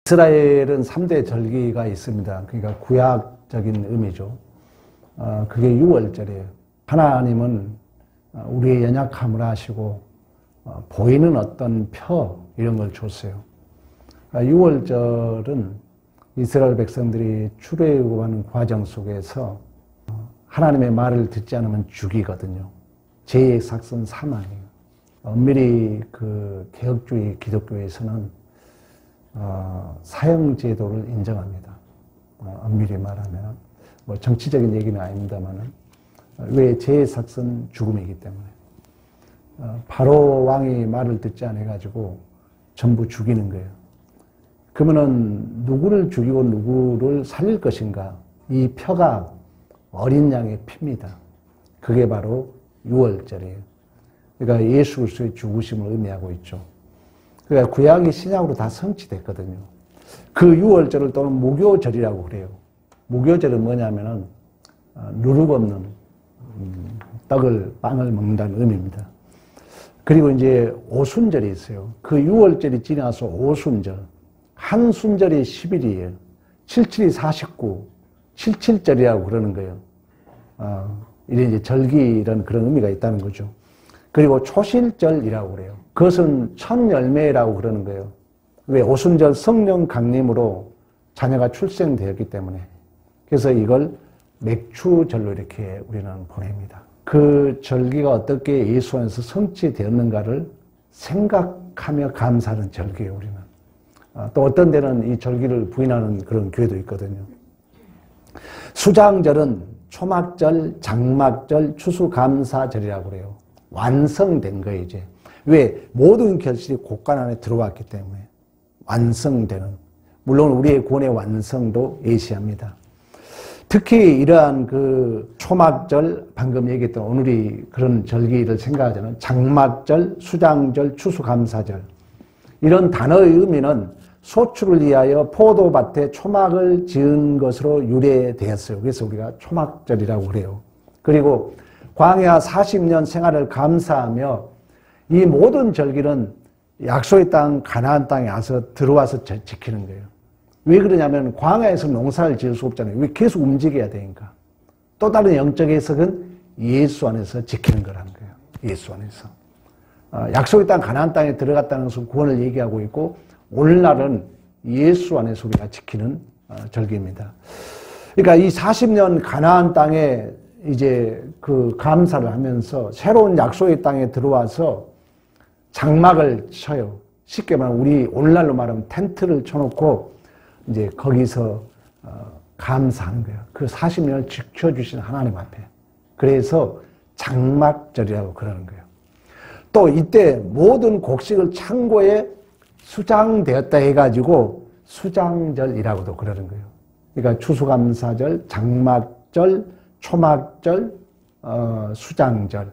이스라엘은 3대 절기가 있습니다. 그러니까 구약적인 의미죠. 그게 6월절이에요. 하나님은 우리의 연약함을 아시고 보이는 어떤 표 이런 걸 줬어요. 6월절은 이스라엘 백성들이 출애굽하는 과정 속에서 하나님의 말을 듣지 않으면 죽이거든요. 죄의 삭은 사망이에요. 엄밀히 그 개혁주의 기독교에서는 사형제도를 인정합니다. 엄밀히 말하면 뭐 정치적인 얘기는 아닙니다만은 왜 죄의 삭은 죽음이기 때문에 바로 왕이 말을 듣지 않아 가지고 전부 죽이는 거예요. 그러면은 누구를 죽이고 누구를 살릴 것인가? 이 표가 어린 양의 피입니다. 그게 바로 6월절이에요. 그러니까 예수 그리스도의 죽으심을 의미하고 있죠. 그러니까 구약이 신약으로 다 성취됐거든요. 그 6월절을 또는 무교절이라고 그래요. 무교절은 뭐냐면은 누룩 없는 빵을 먹는다는 의미입니다. 그리고 이제 오순절이 있어요. 그 6월절이 지나서 오순절. 한 순절이 10일이에요. 77이 49, 77절이라고 그러는 거예요. 이런 이제 절기 이런 그런 의미가 있다는 거죠. 그리고 초실절이라고 그래요. 그것은 첫 열매라고 그러는 거예요. 왜? 오순절 성령 강림으로 자녀가 출생되었기 때문에. 그래서 이걸 맥추절로 이렇게 우리는 보냅니다. 그 절기가 어떻게 예수 안에서 성취되었는가를 생각하며 감사하는 절기예요, 우리는. 또 어떤 데는 이 절기를 부인하는 그런 교회도 있거든요. 수장절은 초막절, 장막절, 추수감사절이라고 그래요. 완성된 거예요, 이제. 왜? 모든 결실이 곳간 안에 들어왔기 때문에 완성되는. 물론 우리의 구원의 완성도 예시합니다. 특히 이러한 그 초막절, 방금 얘기했던 오늘이 그런 절기를 생각하자면 장막절, 수장절, 추수감사절. 이런 단어의 의미는 소출을 위하여 포도밭에 초막을 지은 것으로 유래되었어요. 그래서 우리가 초막절이라고 그래요. 그리고 광야 40년 생활을 감사하며 이 모든 절기는 약속의 땅 가나안 땅에 들어와서 지키는 거예요. 왜 그러냐면 광야에서 농사를 지을 수 없잖아요. 왜 계속 움직여야 되니까. 또 다른 영적 해석은 예수 안에서 지키는 거라는 거예요. 예수 안에서. 약속의 땅 가나안 땅에 들어갔다는 것은 구원을 얘기하고 있고 오늘날은 예수 안에서 우리가 지키는 절기입니다. 그러니까 이 40년 가나안 땅에 이제 그 감사를 하면서 새로운 약속의 땅에 들어와서 장막을 쳐요. 쉽게 말하면 우리 오늘날로 말하면 텐트를 쳐놓고 이제 거기서 감사하는 거예요. 그 40년을 지켜주신 하나님 앞에. 그래서 장막절이라고 그러는 거예요. 또 이때 모든 곡식을 창고에 수장되었다 해가지고 수장절이라고도 그러는 거예요. 그러니까 추수감사절, 장막절, 초막절, 수장절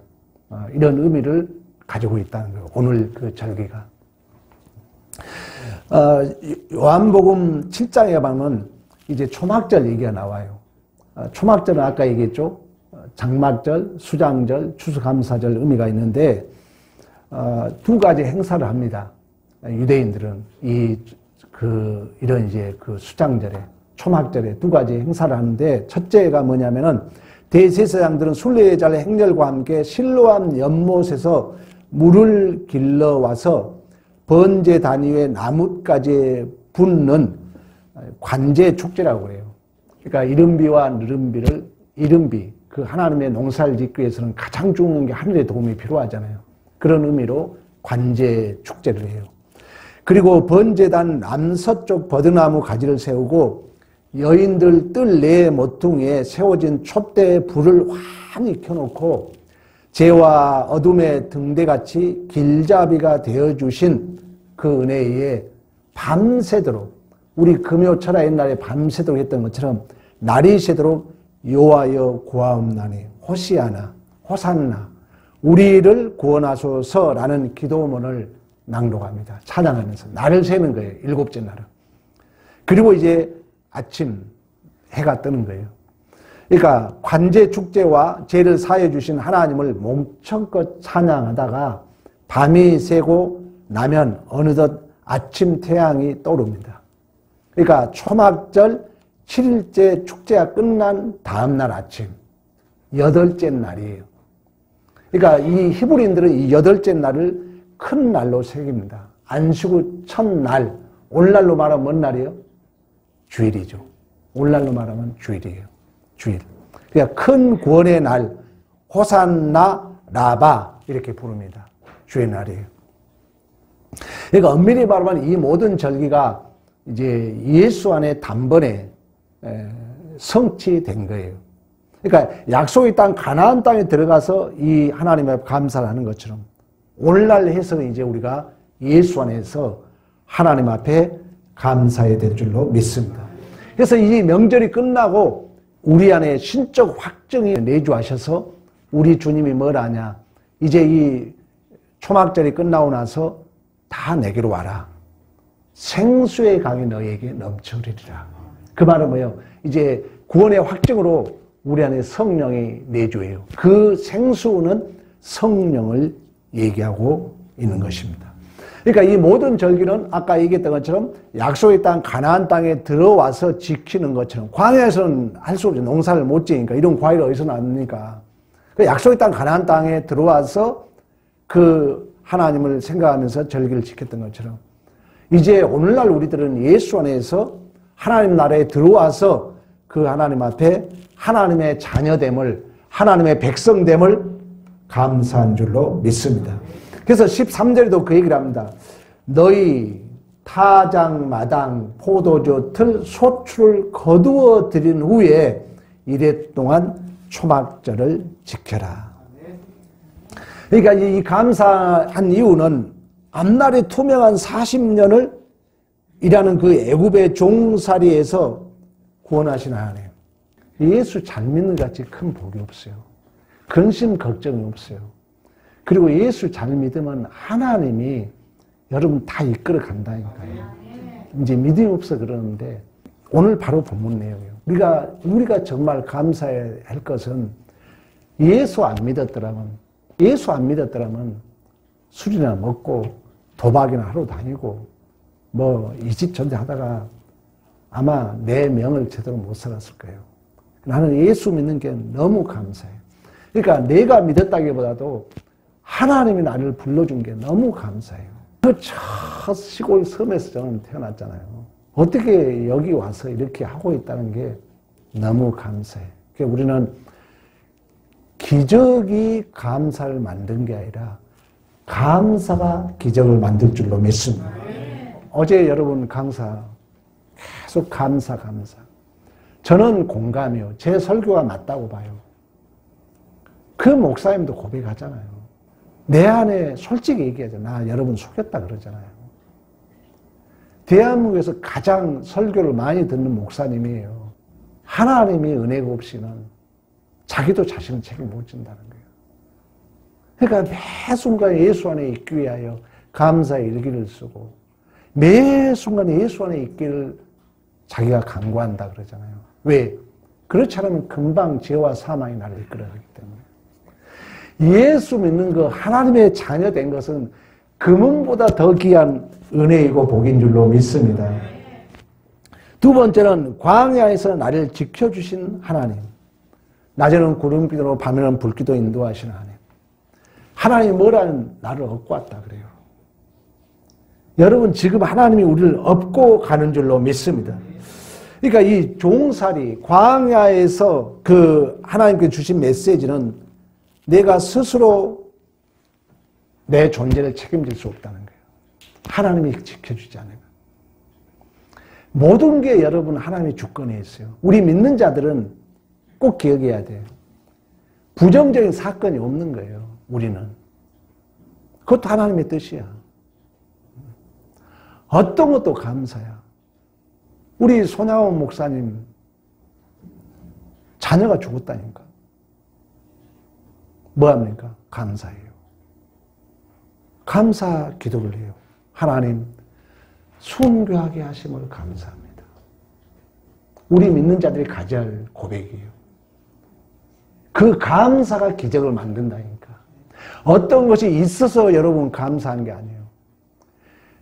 이런 의미를 가지고 있다는 거예요. 오늘 그 절기가. 요한복음 7장에 보면 이제 초막절 얘기가 나와요. 초막절은 아까 얘기했죠. 장막절, 수장절, 추수감사절 의미가 있는데 두 가지 행사를 합니다. 유대인들은 이런 이제 그 수장절에 초막절에 두 가지 행사를 하는데 첫째가 뭐냐면은 대제사장들은 순례자의 행렬과 함께 실로암 연못에서 물을 길러와서 번제단 위에 나뭇가지에 붓는 관제 축제라고 그래요. 그러니까 이른비와 느른비를 이른비 그 하나님의 농사를 짓기 위해서는 가장 중요한 게 하늘의 도움이 필요하잖아요. 그런 의미로 관제 축제를 해요. 그리고 번제단 남서쪽 버드나무 가지를 세우고 여인들 뜰 네 모퉁이에 세워진 촛대에 불을 환히 켜놓고 재와 어둠의 등대같이 길잡이가 되어주신 그 은혜에 밤새도록 우리 금요철야 옛날에 밤새도록 했던 것처럼 날이 새도록 여호와여 구하옵나니 호시아나 호산나 우리를 구원하소서라는 기도문을 낭독합니다. 찬양하면서 날을 세는 거예요. 일곱째 날은. 그리고 이제 아침 해가 뜨는 거예요. 그러니까 관제 축제와 죄를 사해 주신 하나님을 몸청껏 찬양하다가 밤이 새고 나면 어느덧 아침 태양이 떠오릅니다. 그러니까 초막절 7일째 축제가 끝난 다음날 아침 8째 날이에요. 그러니까 이 히브리인들은 이 8째 날을 큰 날로 새깁니다. 안식구 첫날, 오늘날로 말하면 뭔 날이에요? 주일이죠. 오늘날로 말하면 주일이에요. 주일. 그러니까 큰 구원의 날, 호산나 라바 이렇게 부릅니다. 주의 날이에요. 그러니까 엄밀히 말하면 이 모든 절기가 이제 예수 안에 단번에 성취된 거예요. 그러니까 약속의 땅 가나안 땅에 들어가서 이 하나님의 감사를 하는 것처럼 오늘날 해석은 이제 우리가 예수 안에서 하나님 앞에 감사해야 될 줄로 믿습니다. 그래서 이 명절이 끝나고 우리 안에 신적 확정이 내주하셔서 우리 주님이 뭘 하냐. 이제 이 초막절이 끝나고 나서 다 내게로 와라. 생수의 강이 너에게 넘쳐흐리리라. 그 말은 뭐예요? 이제 구원의 확증으로 우리 안에 성령이 내주해요. 그 생수는 성령을 얘기하고 있는 것입니다. 그러니까 이 모든 절기는 아까 얘기했던 것처럼 약속의 땅 가나안 땅에 들어와서 지키는 것처럼 광야에서는 할 수 없죠. 농사를 못 지으니까 이런 과일이 어디서 나옵니까? 그 약속의 땅 가나안 땅에 들어와서 그 하나님을 생각하면서 절기를 지켰던 것처럼 이제 오늘날 우리들은 예수 안에서 하나님 나라에 들어와서 그 하나님 앞에 하나님의 자녀됨을 하나님의 백성됨을 감사한 줄로 믿습니다. 그래서 13절에도 그 얘기를 합니다. 너희 타작 마당 포도주 틀 소출을 거두어 드린 후에 이래 동안 초막절을 지켜라. 그러니까 이 감사한 이유는 앞날에 투명한 40년을 일하는 그 애굽의 종살이에서 구원하신 하나님. 예수 잘 믿는 것 같이 큰 복이 없어요. 근심 걱정이 없어요. 그리고 예수 잘 믿으면 하나님이 여러분 다 이끌어 간다니까요. 이제 믿음이 없어 그러는데 오늘 바로 본문 내용이에요. 우리가 정말 감사해야 할 것은 예수 안 믿었더라면 술이나 먹고 도박이나 하러 다니고 뭐 이 집 전대 하다가 아마 내 명을 제대로 못 살았을 거예요. 나는 예수 믿는 게 너무 감사해요. 그러니까 내가 믿었다기보다도 하나님이 나를 불러준 게 너무 감사해요. 그 저 시골 섬에서 저는 태어났잖아요. 어떻게 여기 와서 이렇게 하고 있다는 게 너무 감사해요. 그러니까 우리는 기적이 감사를 만든 게 아니라 감사가 기적을 만들 줄로 믿습니다. 어제 여러분 강사 계속 감사. 저는 공감해요. 제 설교가 맞다고 봐요. 그 목사님도 고백하잖아요. 내 안에 솔직히 얘기하죠. 나 여러분 속였다 그러잖아요. 대한민국에서 가장 설교를 많이 듣는 목사님이에요. 하나님이 은혜가 없이는 자기도 자신은 책을 못 진다는 거예요. 그러니까 매 순간 예수 안에 있기 위하여 감사의 일기를 쓰고 매 순간 예수 안에 있기를 자기가 간구한다 그러잖아요. 왜? 그렇지 않으면 금방 죄와 사망이 나를 이끌어가기 때문에. 예수 믿는 거 하나님의 자녀 된 것은 금은보다 더 귀한 은혜이고 복인 줄로 믿습니다. 두 번째는 광야에서 나를 지켜주신 하나님. 낮에는 구름기도로 밤에는 불기도 인도하시는 하나님. 하나님이 뭐라는 나를 업고 왔다 그래요. 여러분 지금 하나님이 우리를 업고 가는 줄로 믿습니다. 그러니까 이 종살이 광야에서 그 하나님께 주신 메시지는 내가 스스로 내 존재를 책임질 수 없다는 거예요. 하나님이 지켜주지 않으면. 모든 게 여러분 하나님의 주권에 있어요. 우리 믿는 자들은 꼭 기억해야 돼요. 부정적인 사건이 없는 거예요. 우리는. 그것도 하나님의 뜻이야. 어떤 것도 감사야. 우리 손양원 목사님 자녀가 죽었다니까. 뭐합니까? 감사해요. 감사 기도를 해요. 하나님 순교하게 하심을 감사합니다. 우리 믿는 자들이 가져야 할 고백이에요. 그 감사가 기적을 만든다니까. 어떤 것이 있어서 여러분 감사한 게 아니에요.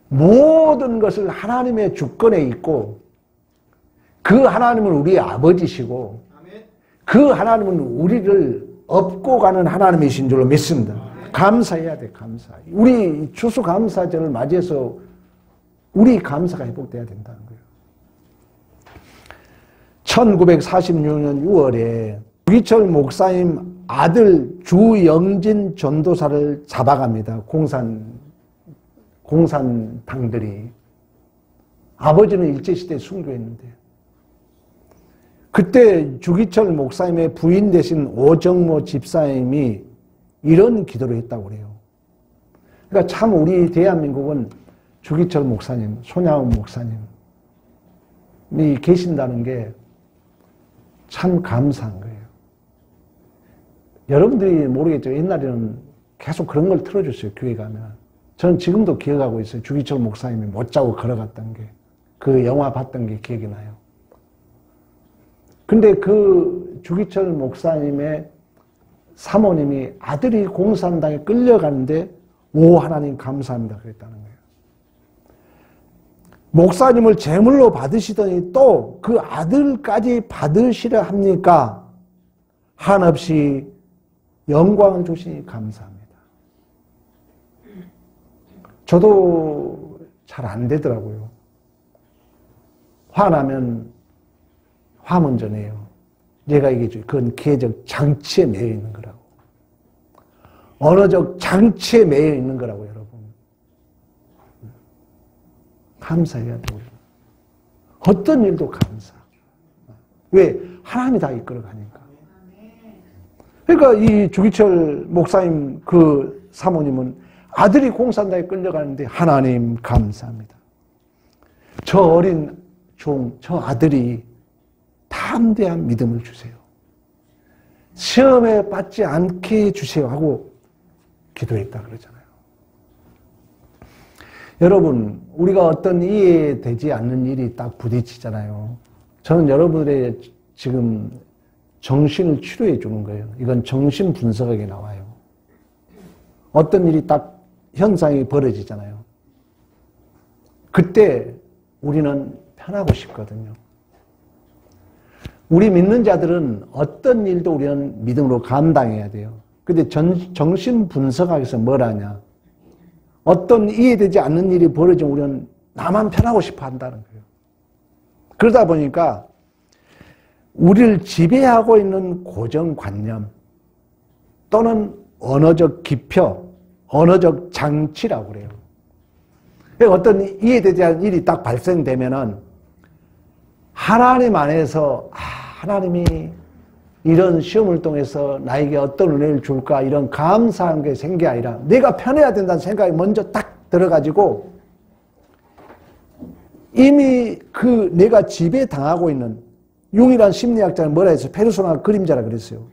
모든 것을 하나님의 주권에 있고 그 하나님은 우리의 아버지시고 그 하나님은 우리를 업고 가는 하나님이신 줄로 믿습니다. 감사해야 돼, 감사. 우리 추수감사절을 맞이해서 우리 감사가 회복돼야 된다는 거예요. 1946년 6월에 주기철 목사님 아들 주영진 전도사를 잡아갑니다. 공산당들이. 아버지는 일제시대에 순교했는데 그때 주기철 목사님의 부인 되신 오정모 집사님이 이런 기도를 했다고 그래요. 그러니까 참 우리 대한민국은 주기철 목사님, 손양원 목사님이 계신다는 게 참 감사한 거예요. 여러분들이 모르겠죠. 옛날에는 계속 그런 걸 틀어줬어요. 교회 가면. 저는 지금도 기억하고 있어요. 주기철 목사님이 못 자고 걸어갔던 게. 그 영화 봤던 게 기억이 나요. 근데 그 주기철 목사님의 사모님이 아들이 공산당에 끌려가는데 오 하나님 감사합니다 그랬다는 거예요. 목사님을 제물로 받으시더니 또 그 아들까지 받으시려 합니까? 한없이 영광을 주시니 감사합니다. 저도 잘 안 되더라고요. 화나면 화 먼저 내요. 내가 얘기해줘요. 그건 기회적 장치에 매여 있는 거라고. 언어적 장치에 매여 있는 거라고 여러분. 감사해야 돼요. 어떤 일도 감사. 왜? 하나님이 다 이끌어 가니까. 그러니까 이 주기철 목사님 그 사모님은 아들이 공산당에 끌려가는데 하나님 감사합니다. 저 어린 종, 저 아들이 담대한 믿음을 주세요. 시험에 빠지지 않게 해주세요 하고 기도했다 그러잖아요. 여러분, 우리가 어떤 이해되지 않는 일이 딱 부딪히잖아요. 저는 여러분들의 지금 정신을 치료해 주는 거예요. 이건 정신 분석학에 나와요. 어떤 일이 딱 현상이 벌어지잖아요. 그때 우리는 편하고 싶거든요. 우리 믿는 자들은 어떤 일도 우리는 믿음으로 감당해야 돼요. 근데 정신 분석학에서 뭘 하냐? 어떤 이해되지 않는 일이 벌어지면 우리는 나만 편하고 싶어 한다는 거예요. 그러다 보니까 우리를 지배하고 있는 고정관념 또는 언어적 기표, 언어적 장치라고 그래요. 어떤 이해되지 않는 일이 딱 발생되면은 하나님 안에서 하나님이 이런 시험을 통해서 나에게 어떤 은혜를 줄까 이런 감사한 게 생긴 게 아니라 내가 편해야 된다는 생각이 먼저 딱 들어가지고 이미 그 내가 지배당하고 있는 융이란 심리학자는 뭐라 했어요? 페르소나 그림자라 그랬어요.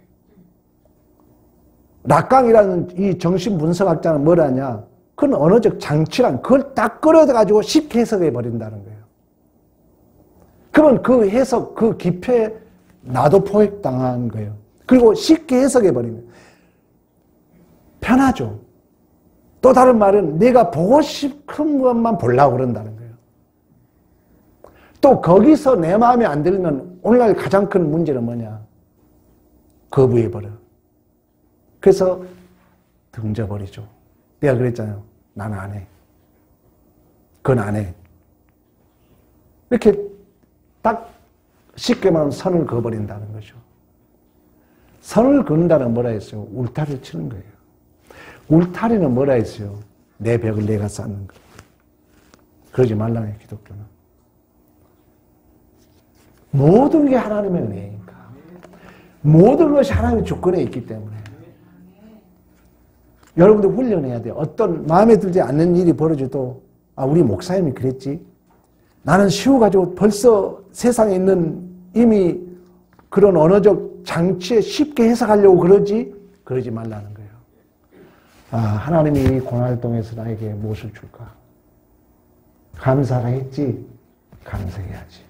락강이라는 이 정신분석학자는 뭐라 하냐? 그건 언어적 장치란 그걸 딱 끌어가지고 쉽게 해석해 버린다는 거예요. 그러면 그 해석, 그 기표에 나도 포획당한 거예요. 그리고 쉽게 해석해 버리면 편하죠. 또 다른 말은 내가 보고 싶은 것만 보려고 그런다는 거예요. 또 거기서 내 마음에 안 들면 오늘날 가장 큰 문제는 뭐냐? 거부해 버려. 그래서 등져버리죠. 내가 그랬잖아요. 나는 안 해. 그건 안 해. 이렇게 딱 쉽게 말하면 선을 그어버린다는 거죠. 선을 그는다는 뭐라 했어요? 울타리를 치는 거예요. 울타리는 뭐라 했어요? 내 벽을 내가 쌓는 거. 그러지 말라는 기독교는. 모든 게 하나님의 은혜니까. 모든 것이 하나님의 주권에 있기 때문에. 여러분들 훈련해야 돼요. 어떤 마음에 들지 않는 일이 벌어져도 우리 목사님이 그랬지. 나는 쉬워가지고 벌써 세상에 있는 이미 그런 언어적 장치에 쉽게 해석하려고 그러지? 그러지 말라는 거예요. 하나님이 고난을 통해서 나에게 무엇을 줄까? 감사가 했지? 감사해야지.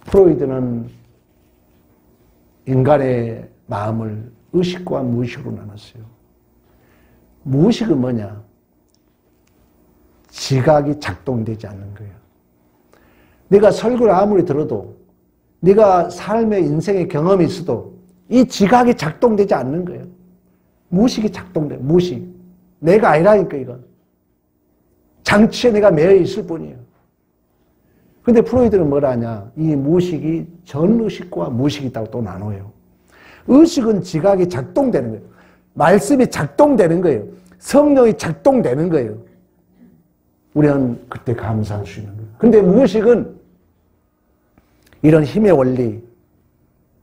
프로이드는 인간의 마음을 의식과 무의식으로 나눴어요. 무의식은 뭐냐? 지각이 작동되지 않는 거예요. 내가 설교를 아무리 들어도, 네가 삶의 인생의 경험이 있어도 이 지각이 작동되지 않는 거예요. 무식이 작동돼요. 무식. 내가 아니라니까 이건. 장치에 내가 매여 있을 뿐이에요. 근데 프로이드는 뭐라 하냐. 이 무식이 전의식과 무식이 있다고 또 나눠요. 의식은 지각이 작동되는 거예요. 말씀이 작동되는 거예요. 성령이 작동되는 거예요. 우리는 그때 감사할 수 있는 거예요. 근데 무의식은 이런 힘의 원리,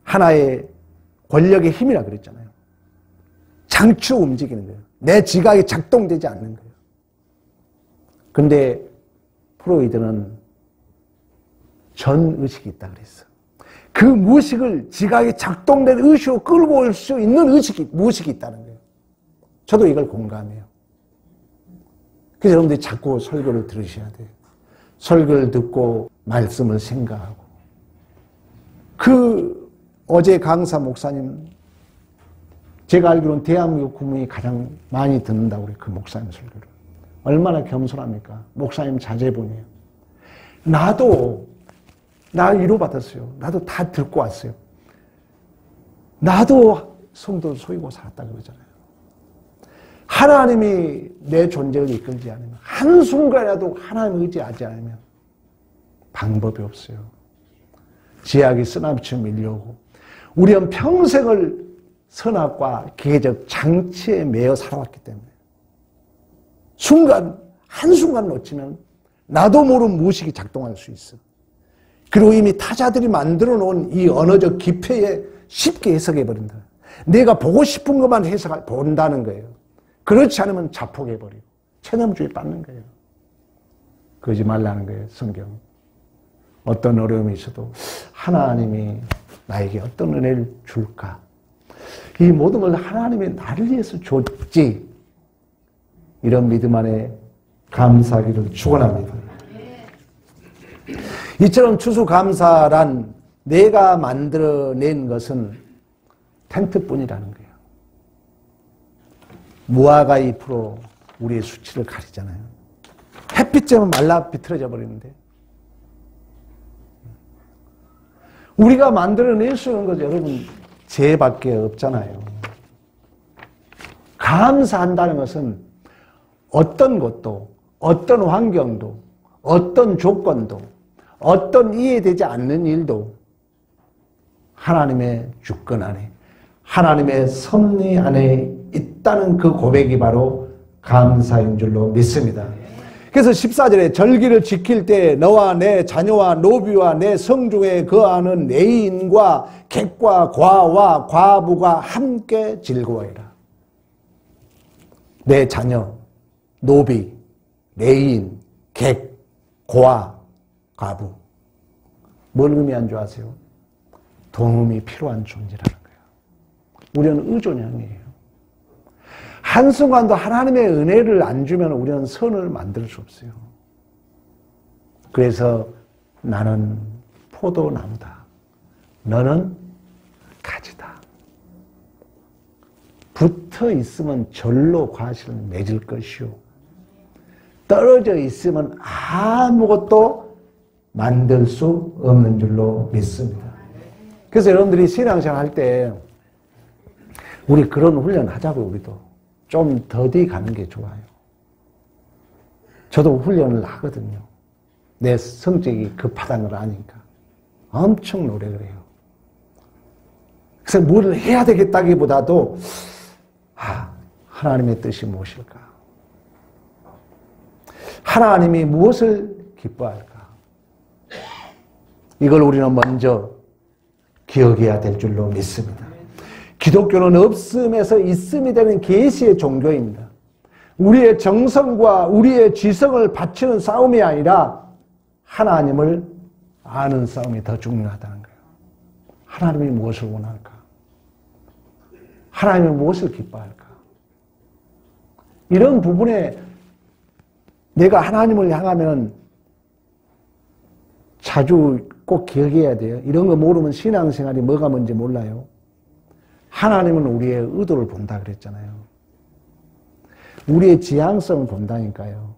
하나의 권력의 힘이라 그랬잖아요. 장추 움직이는 거예요. 내 지각이 작동되지 않는 거예요. 근데 프로이드는 전의식이 있다 그랬어. 그 무의식을 지각이 작동된 의식으로 끌고 올 수 있는 무의식이 있다는 거예요. 저도 이걸 공감해요. 그래서 여러분들이 자꾸 설교를 들으셔야 돼요. 설교를 듣고 말씀을 생각하고. 어제 강사 목사님, 제가 알기로는 대한민국 국민이 가장 많이 듣는다고 그래요. 그 목사님 설교를. 얼마나 겸손합니까? 목사님 자제분이에요. 나 위로받았어요. 나도 다 듣고 왔어요. 나도 성도 속이고 살았다 그러잖아요. 하나님이 내 존재를 이끌지 않으면, 한순간이라도 하나님 의지하지 않으면 방법이 없어요. 제약이 쓰나미처럼 밀려오고, 우리는 평생을 선악과 계적 장치에 매여 살아왔기 때문에 한순간 놓치면 나도 모르는 무의식이 작동할 수 있어. 그리고 이미 타자들이 만들어 놓은 이 언어적 기표에 쉽게 해석해버린다. 내가 보고 싶은 것만 본다는 거예요. 그렇지 않으면 자폭해버리고 체념주의 받는 거예요. 그러지 말라는 거예요, 성경. 어떤 어려움이 있어도 하나님이 나에게 어떤 은혜를 줄까? 이 모든 걸 하나님이 나를 위해서 줬지. 이런 믿음 안에 감사하기를 축원합니다. 이처럼 추수감사란 내가 만들어낸 것은 텐트뿐이라는 거예요. 무화과 잎으로 우리의 수치를 가리잖아요. 햇빛 쬐면 말라 비틀어져 버리는데, 우리가 만들어낼 수 있는 것 여러분 죄밖에 없잖아요. 감사한다는 것은 어떤 것도, 어떤 환경도, 어떤 조건도, 어떤 이해되지 않는 일도 하나님의 주권 안에, 하나님의 섭리 안에 있다는 그 고백이 바로 감사인 줄로 믿습니다. 그래서 14절에 절기를 지킬 때 너와 내 자녀와 노비와 내 성중에 거하는 내인과 객과 과와 과부가 함께 즐거워해라. 내 자녀, 노비, 내인, 객, 고아, 과부. 뭘 의미한 줄 아세요? 도움이 필요한 존재라는 거예요. 우리는 의존형이에요. 한순간도 하나님의 은혜를 안 주면 우리는 선을 만들 수 없어요. 그래서 나는 포도나무다. 너는 가지다. 붙어 있으면 절로 과실을 맺을 것이요. 떨어져 있으면 아무것도 만들 수 없는 줄로 믿습니다. 그래서 여러분들이 신앙생활 할 때 우리 그런 훈련 하자고요. 우리도. 좀 더디 가는 게 좋아요. 저도 훈련을 하거든요. 내 성격이 급하다는 걸 아니까. 엄청 노력을 해요. 그래서 뭘 해야 되겠다기보다도 하나님의 뜻이 무엇일까? 하나님이 무엇을 기뻐할까? 이걸 우리는 먼저 기억해야 될 줄로 믿습니다. 기독교는 없음에서 있음이 되는 계시의 종교입니다. 우리의 정성과 우리의 지성을 바치는 싸움이 아니라 하나님을 아는 싸움이 더 중요하다는 거예요. 하나님이 무엇을 원할까? 하나님이 무엇을 기뻐할까? 이런 부분에 내가 하나님을 향하면 자주 꼭 기억해야 돼요. 이런 거 모르면 신앙생활이 뭐가 뭔지 몰라요. 하나님은 우리의 의도를 본다 그랬잖아요. 우리의 지향성을 본다니까요.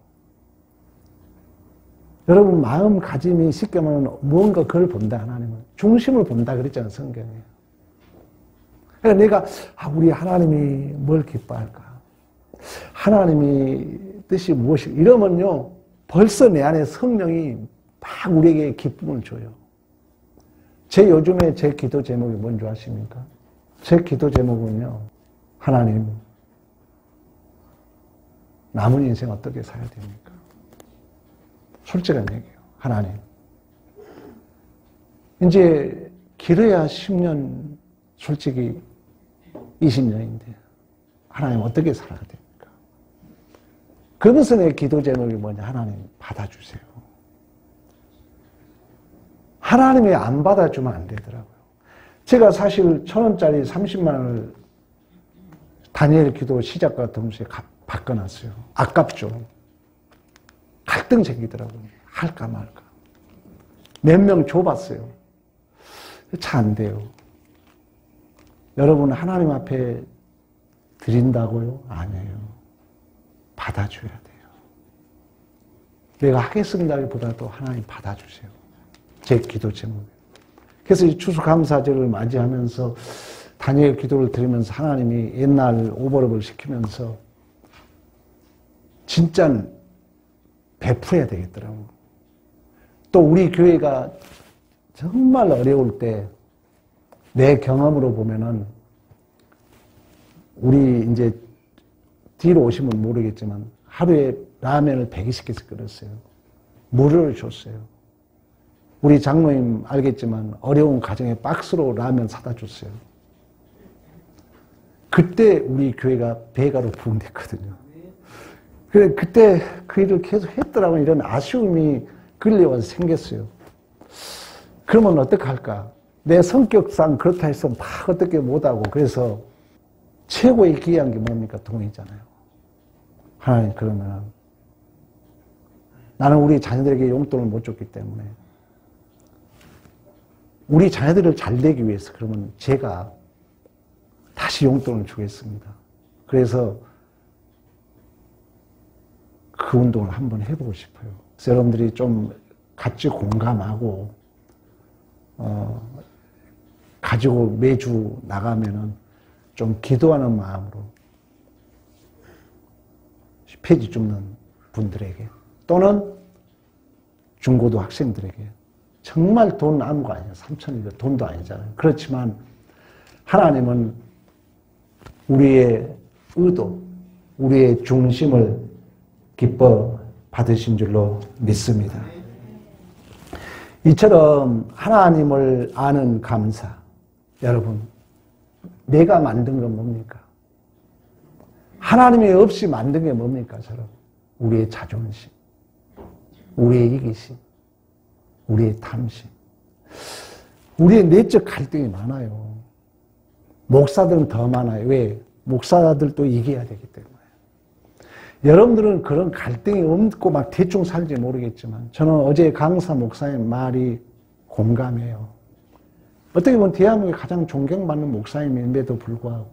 여러분 마음가짐이 쉽게 말하면 무언가 그걸 본다. 하나님은 중심을 본다 그랬잖아요. 성경에. 그러니까 내가 우리 하나님이 뭘 기뻐할까? 하나님이 뜻이 무엇일까? 이러면요 벌써 내 안에 성령이 막 우리에게 기쁨을 줘요. 요즘에 제 기도 제목이 뭔지 아십니까? 제 기도 제목은요, 하나님, 남은 인생 어떻게 살아야 됩니까? 솔직한 얘기예요. 하나님. 이제 길어야 10년, 솔직히 20년인데, 하나님 어떻게 살아야 됩니까? 그러면서 내 기도 제목이 뭐냐? 하나님, 받아주세요. 하나님이 안 받아주면 안 되더라고요. 제가 사실 1,000원짜리 30만 원을 다니엘 기도 시작과 동시에 바꿔놨어요. 아깝죠. 갈등 생기더라고요. 할까 말까. 몇 명 줘봤어요. 잘 안 돼요. 여러분 하나님 앞에 드린다고요? 아니에요. 받아줘야 돼요. 내가 하겠습니다보다도 하나님 받아주세요. 제 기도 제목이에요. 그래서 이 추수감사절을 맞이하면서 다니엘 기도를 드리면서 하나님이 옛날 오버랩을 시키면서 진짜 베풀어야 되겠더라고요. 또 우리 교회가 정말 어려울 때 내 경험으로 보면은 우리 이제 뒤로 오시면 모르겠지만 하루에 라면을 120개씩 끓였어요. 물을 줬어요. 우리 장로님 알겠지만 어려운 가정에 박스로 라면 사다 줬어요. 그때 우리 교회가 배가로 부흥됐거든요. 그래 그때 그 일을 계속 했더라고요. 이런 아쉬움이 끌려와서 생겼어요. 그러면 어떡할까? 내 성격상 그렇다 해서 막 어떻게 못하고 그래서 최고의 귀한 게 뭡니까? 돈이잖아요. 하나님 그러면 나는 우리 자녀들에게 용돈을 못 줬기 때문에 우리 자녀들을 잘 되기 위해서 그러면 제가 다시 용돈을 주겠습니다. 그래서 그 운동을 한번 해보고 싶어요. 그래서 여러분들이 좀 같이 공감하고 가지고 매주 나가면은 좀 기도하는 마음으로 폐지 줍는 분들에게 또는 중고등 학생들에게 정말 돈 아무거 아니에요. 3,000원 돈도 아니잖아요. 그렇지만 하나님은 우리의 의도, 우리의 중심을 기뻐 받으신 줄로 믿습니다. 이처럼 하나님을 아는 감사. 여러분, 내가 만든 건 뭡니까? 하나님이 없이 만든 게 뭡니까, 여러분? 우리의 자존심, 우리의 이기심, 우리의 탐심. 우리의 내적 갈등이 많아요. 목사들은 더 많아요. 왜? 목사들도 이겨야 되기 때문에. 여러분들은 그런 갈등이 없고 막 대충 살지 모르겠지만 저는 어제 강사 목사님 말이 공감해요. 어떻게 보면 대한민국에 가장 존경받는 목사님인데도 불구하고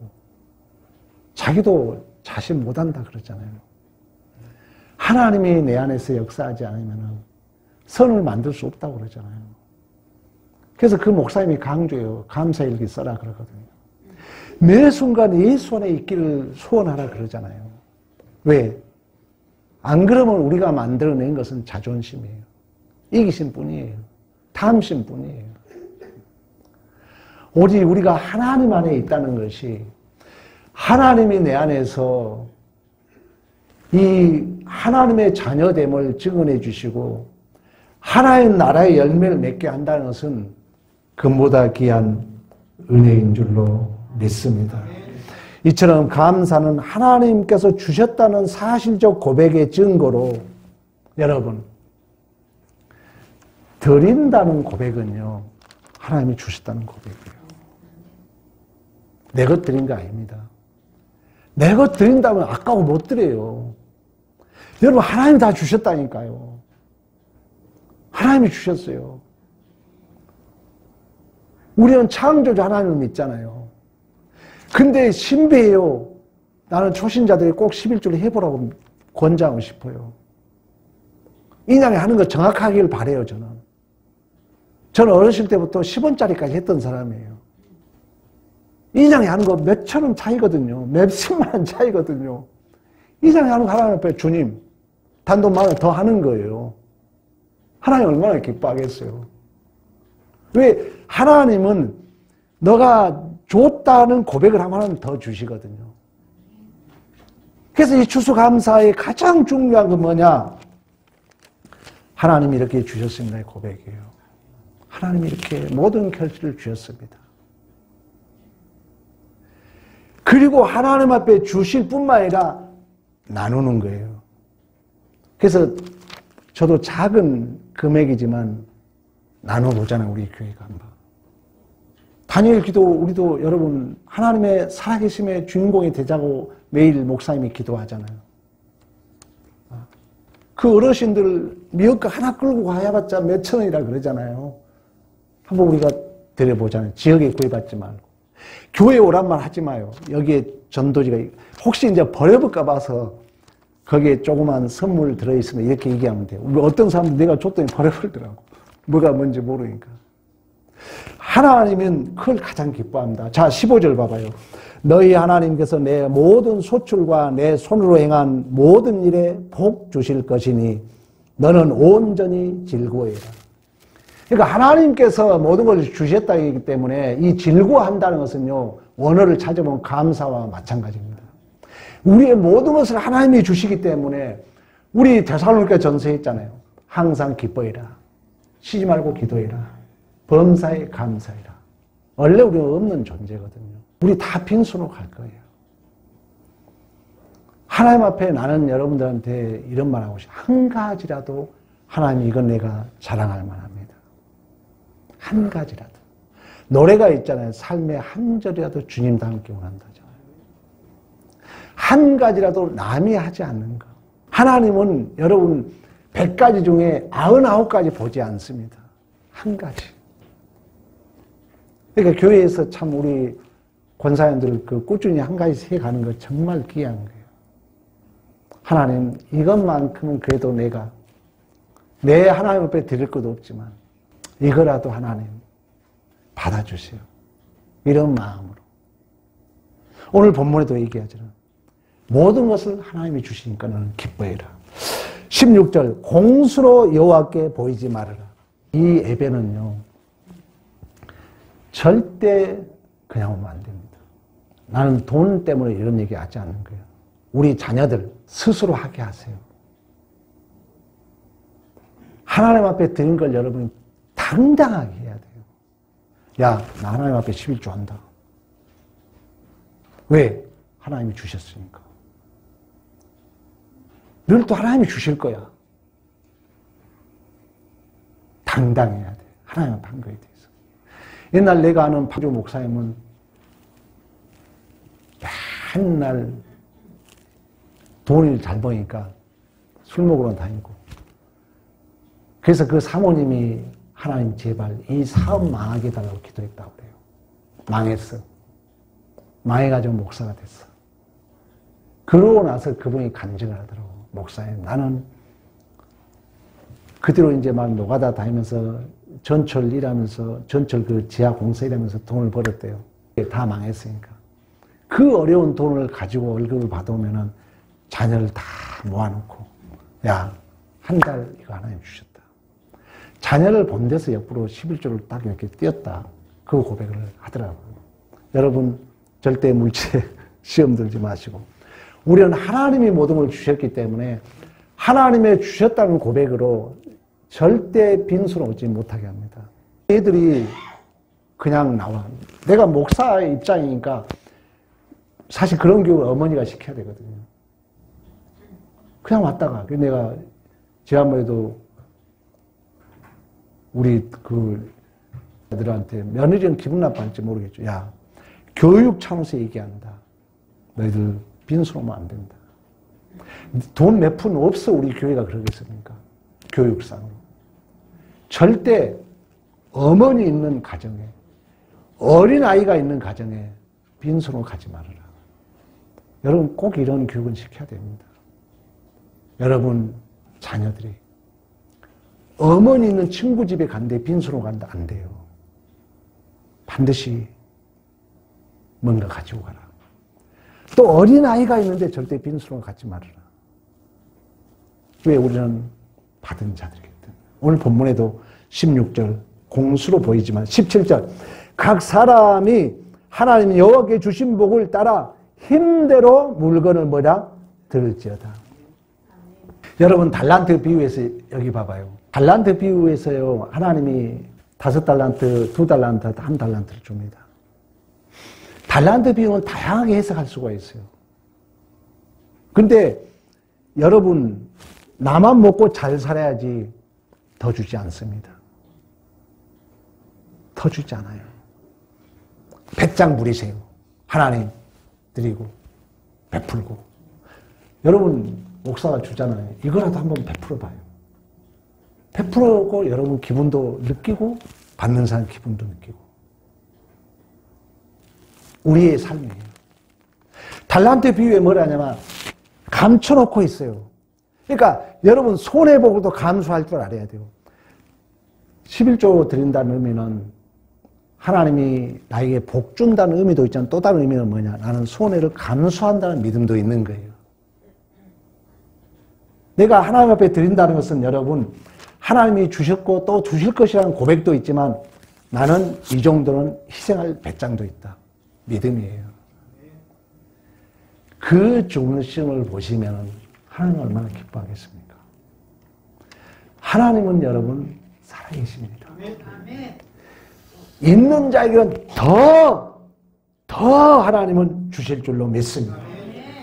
자기도 자신 못한다 그러잖아요. 하나님이 내 안에서 역사하지 않으면 선을 만들 수 없다고 그러잖아요. 그래서 그 목사님이 강조해요. 감사일기 써라 그러거든요. 매 순간 예수 안에 있기를 소원하라 그러잖아요. 왜? 안 그러면 우리가 만들어낸 것은 자존심이에요. 이기심 뿐이에요. 탐심 뿐이에요. 오직 우리가 하나님 안에 있다는 것이 하나님이 내 안에서 이 하나님의 자녀됨을 증언해 주시고 하나의 나라의 열매를 맺게 한다는 것은 금보다 귀한 은혜인 줄로 믿습니다. 이처럼 감사는 하나님께서 주셨다는 사실적 고백의 증거로 여러분 드린다는 고백은요 하나님이 주셨다는 고백이에요. 내 것 드린 거 아닙니다. 내 것 드린다면 아까워 못 드려요. 여러분 하나님이 다 주셨다니까요. 하나님이 주셨어요. 우리는 창조주 하나님을 믿잖아요. 근데 신비해요. 나는 초신자들이 꼭 11조를 해보라고 권장하고 싶어요. 인양이 하는 거 정확하길 바라요, 저는. 저는 어렸을 때부터 10원짜리까지 했던 사람이에요. 인양이 하는 거 몇천 원 차이거든요. 몇십만 원 차이거든요. 인양이 하는 거 하나님 앞에 주님, 단돈 10,000원 더 하는 거예요. 하나님 얼마나 기뻐하겠어요. 왜? 하나님은 너가 줬다는 고백을 하면 하나님 더 주시거든요. 그래서 이 추수감사의 가장 중요한 건 뭐냐? 하나님이 이렇게 주셨습니다의 고백이에요. 하나님이 이렇게 모든 결실을 주셨습니다. 그리고 하나님 앞에 주실 뿐만 아니라 나누는 거예요. 그래서 저도 작은 금액이지만 나눠보잖아요, 우리 교회가 한번. 다니엘 기도, 우리도 여러분, 하나님의 살아계심의 주인공이 되자고 매일 목사님이 기도하잖아요. 그 어르신들 미역국 하나 끌고 가야봤자 몇천 원이라 그러잖아요. 한번 우리가 드려보잖아요. 지역에 구애받지 말고. 교회에 오란 말 하지 마요. 여기에 전도지가, 혹시 이제 버려볼까 봐서 거기에 조그만 선물 들어있으면 이렇게 얘기하면 돼요. 어떤 사람은 내가 줬더니 버려버리더라고. 뭐가 뭔지 모르니까. 하나님은 그걸 가장 기뻐합니다. 자, 15절 봐봐요. 너희 하나님께서 내 모든 소출과 내 손으로 행한 모든 일에 복 주실 것이니 너는 온전히 즐거워해라. 그러니까 하나님께서 모든 것을 주셨다기 때문에 이 즐거워한다는 것은요, 원어를 찾아보면 감사와 마찬가지입니다. 우리의 모든 것을 하나님이 주시기 때문에 우리 데살로니가 전서했잖아요. 항상 기뻐해라. 쉬지 말고 기도해라. 범사에 감사해라. 원래 우리는 없는 존재거든요. 우리 다 빈손으로 갈 거예요. 하나님 앞에 나는 여러분들한테 이런 말 하고 싶어요. 한 가지라도 하나님 이건 내가 자랑할 만합니다. 한 가지라도. 노래가 있잖아요. 삶의 한 절이라도 주님과 함께 원한다잖아요. 한 가지라도 남이 하지 않는 거. 하나님은 여러분 100가지 중에 99가지 보지 않습니다. 한 가지. 그러니까 교회에서 참 우리 권사님들 그 꾸준히 한 가지 해가는 거 정말 귀한 거예요. 하나님 이것만큼은 그래도 내가 내 하나님 앞에 드릴 것도 없지만 이거라도 하나님 받아주세요. 이런 마음으로. 오늘 본문에도 얘기하잖아요. 모든 것을 하나님이 주시니까 너는 기뻐해라. 16절 공수로 여호와께 보이지 말아라. 이 예배는요 절대 그냥 오면 안 됩니다. 나는 돈 때문에 이런 얘기 하지 않는 거예요. 우리 자녀들 스스로 하게 하세요. 하나님 앞에 드린 걸 여러분이 당당하게 해야 돼요. 야, 나 하나님 앞에 11조 한다. 왜? 하나님이 주셨으니까. 늘 또 하나님이 주실 거야. 당당해야 돼. 하나님 앞에 한 거에 대해서. 옛날 내가 아는 파주 목사님은 맨날 돈을 잘 버니까 술 먹으러 다니고. 그래서 그 사모님이 하나님 제발 이 사업 망하게 해달라고 기도했다고 그래요. 망했어. 망해가지고 목사가 됐어. 그러고 나서 그분이 간증을 하더라고. 목사님, 나는 그 뒤로 이제 막 노가다 다니면서 전철 일하면서 전철 그 지하 공사 일하면서 돈을 벌었대요. 다 망했으니까. 그 어려운 돈을 가지고 월급을 받아오면은 자녀를 다 모아놓고 야, 한 달 이거 하나님 주셨다. 자녀를 본 데서 옆으로 11조를 딱 이렇게 띄었다. 그 고백을 하더라고요. 여러분 절대 물질에 시험 들지 마시고 우리는 하나님이 모든 걸 주셨기 때문에 하나님의 주셨다는 고백으로 절대 빈손 오지 못하게 합니다. 애들이 그냥 나와. 내가 목사의 입장이니까 사실 그런 교육을 어머니가 시켜야 되거든요. 그냥 왔다가 내가 지난번에도 우리 그 애들한테 며느리는 기분 나빠할지 모르겠죠. 야, 교육 차원에서 얘기한다. 너희들 빈손 오면 안 된다. 돈 몇 푼 없어 우리 교회가 그러겠습니까? 교육상으로. 절대 어머니 있는 가정에 어린아이가 있는 가정에 빈손으로 가지 말아라. 여러분 꼭 이런 교육은 시켜야 됩니다. 여러분 자녀들이 어머니 있는 친구 집에 간대 빈손으로 간다 안 돼요. 반드시 뭔가 가지고 가라. 또 어린아이가 있는데 절대 빈손으로 가지 말아라. 왜? 우리는 받은 자들이기 때문에. 오늘 본문에도 16절 공수로 보이지만 17절 각 사람이 하나님 여호와께 주신 복을 따라 힘대로 물건을 뭐라? 들을지어다. 여러분 달란트 비유에서 여기 봐봐요. 달란트 비유에서요. 하나님이 5달란트, 2달란트, 1달란트를 줍니다. 달란트 비유는 다양하게 해석할 수가 있어요. 근데 여러분 나만 먹고 잘 살아야지 더 주지 않습니다. 더 주지 않아요. 배짱 부리세요. 하나님 드리고 베풀고. 여러분 목사가 주잖아요. 이거라도 한번 베풀어 봐요. 베풀고 여러분 기분도 느끼고 받는 사람 기분도 느끼고. 우리의 삶이에요. 달란트 비유에 뭐라냐면 감춰놓고 있어요. 그러니까 여러분 손해보고도 감수할 줄 알아야 돼요. 11조 드린다는 의미는 하나님이 나에게 복 준다는 의미도 있지만 또 다른 의미는 뭐냐? 나는 손해를 감수한다는 믿음도 있는 거예요. 내가 하나님 앞에 드린다는 것은 여러분 하나님이 주셨고 또 주실 것이라는 고백도 있지만 나는 이 정도는 희생할 배짱도 있다. 믿음이에요. 그 중심을 보시면 하나님 얼마나 기뻐하겠습니까? 하나님은 여러분 살아계십니다. 있는 자에게는 더 하나님은 주실 줄로 믿습니다.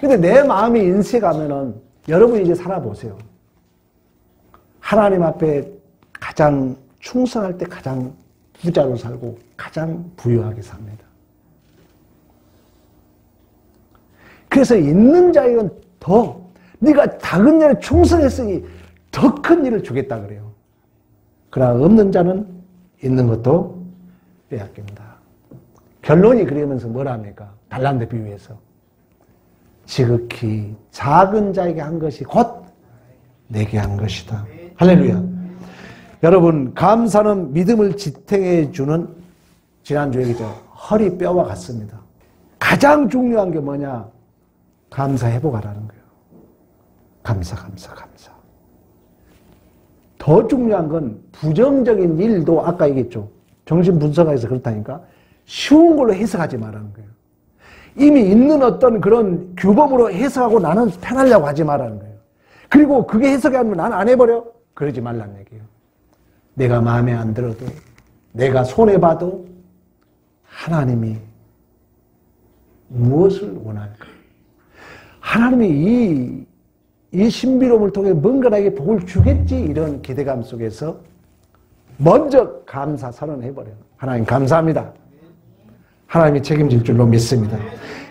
근데 내 마음이 인색하면은 여러분 이제 살아보세요. 하나님 앞에 가장 충성할 때 가장 부자로 살고 가장 부유하게 삽니다. 그래서 있는 자에게는 더 네가 작은 일에 충성했으니 더 큰 일을 주겠다 그래요. 그러나 없는 자는 있는 것도 빼앗깁니다. 결론이 그러면서 뭐라 합니까? 달란트 비유에서 지극히 작은 자에게 한 것이 곧 내게 한 것이다. 할렐루야. 여러분 감사는 믿음을 지탱해 주는 지난주 얘기죠. 허리뼈와 같습니다. 가장 중요한 게 뭐냐? 감사 회복하라는 거예요. 감사. 더 중요한 건 부정적인 일도 아까 얘기했죠. 정신분석학에서 그렇다니까 쉬운 걸로 해석하지 말라는 거예요. 이미 있는 어떤 그런 규범으로 해석하고 나는 편하려고 하지 말라는 거예요. 그리고 그게 해석이 안 되면 나는 안 해버려? 그러지 말라는 얘기예요. 내가 마음에 안 들어도 내가 손해봐도 하나님이 무엇을 원할까? 하나님이 이 신비로움을 통해 뭔가 나에게 복을 주겠지 이런 기대감 속에서 먼저 감사 선언해버려요. 하나님 감사합니다. 하나님이 책임질 줄로 믿습니다.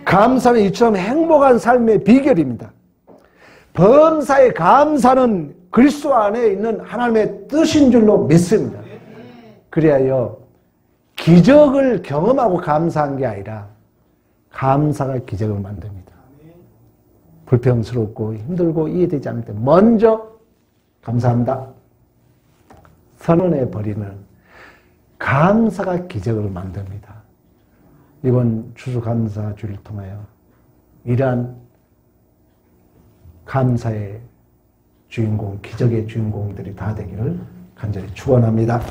감사는 이처럼 행복한 삶의 비결입니다. 범사의 감사는 그리스도 안에 있는 하나님의 뜻인 줄로 믿습니다. 그래야요 기적을 경험하고 감사한 게 아니라 감사가 기적을 만듭니다. 불평스럽고 힘들고 이해되지 않을 때 먼저 감사합니다. 선언해 버리는 감사가 기적을 만듭니다. 이번 추수감사주를 통하여 이러한 감사의 주인공, 기적의 주인공들이 다 되기를 간절히 축원합니다.